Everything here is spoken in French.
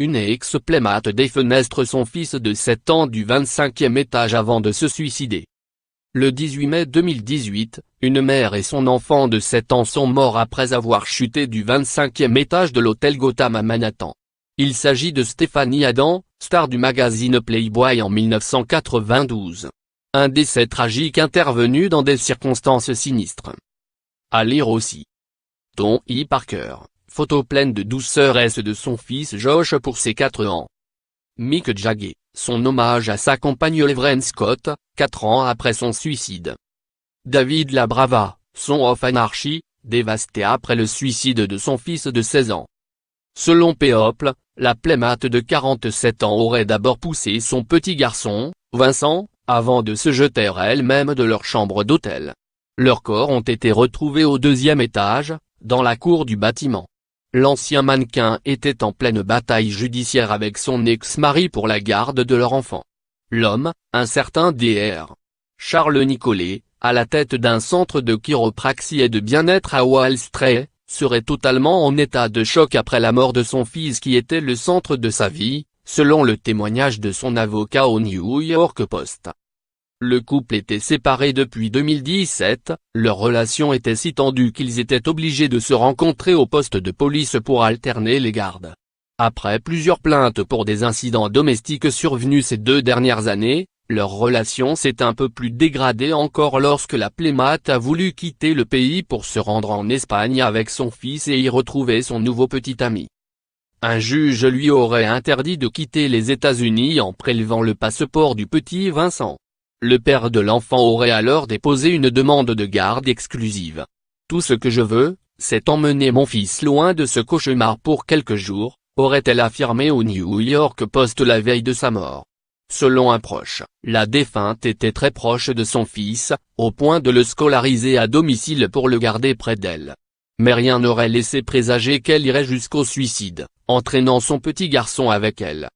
une ex-playmate défenestre son fils de 7 ans du 25e étage avant de se suicider. Le 18 mai 2018, une mère et son enfant de 7 ans sont morts après avoir chuté du 25e étage de l'hôtel Gotham à Manhattan. Il s'agit de Stephanie Adam, star du magazine Playboy en 1992. Un décès tragique intervenu dans des circonstances sinistres. À lire aussi. Tony Parker, photo pleine de douceur de son fils Josh pour ses 4 ans. Mick Jagger, son hommage à sa compagne Laverne Scott, 4 ans après son suicide. David Labrava, son of Anarchy, dévasté après le suicide de son fils de 16 ans. Selon People, la playmate de 47 ans aurait d'abord poussé son petit garçon, Vincent, avant de se jeter elle-même de leur chambre d'hôtel. Leurs corps ont été retrouvés au 2e étage, dans la cour du bâtiment. L'ancien mannequin était en pleine bataille judiciaire avec son ex-mari pour la garde de leur enfant. L'homme, un certain Dr. Charles Nicolet, à la tête d'un centre de chiropraxie et de bien-être à Wall Street, serait totalement en état de choc après la mort de son fils qui était le centre de sa vie, selon le témoignage de son avocat au New York Post. Le couple était séparé depuis 2017, leur relation était si tendue qu'ils étaient obligés de se rencontrer au poste de police pour alterner les gardes. Après plusieurs plaintes pour des incidents domestiques survenus ces 2 dernières années, leur relation s'est un peu plus dégradée encore lorsque la playmate a voulu quitter le pays pour se rendre en Espagne avec son fils et y retrouver son nouveau petit ami. Un juge lui aurait interdit de quitter les États-Unis en prélevant le passeport du petit Vincent. Le père de l'enfant aurait alors déposé une demande de garde exclusive. Tout ce que je veux, c'est emmener mon fils loin de ce cauchemar pour quelques jours, aurait-elle affirmé au New York Post la veille de sa mort. Selon un proche, la défunte était très proche de son fils, au point de le scolariser à domicile pour le garder près d'elle. Mais rien n'aurait laissé présager qu'elle irait jusqu'au suicide, entraînant son petit garçon avec elle.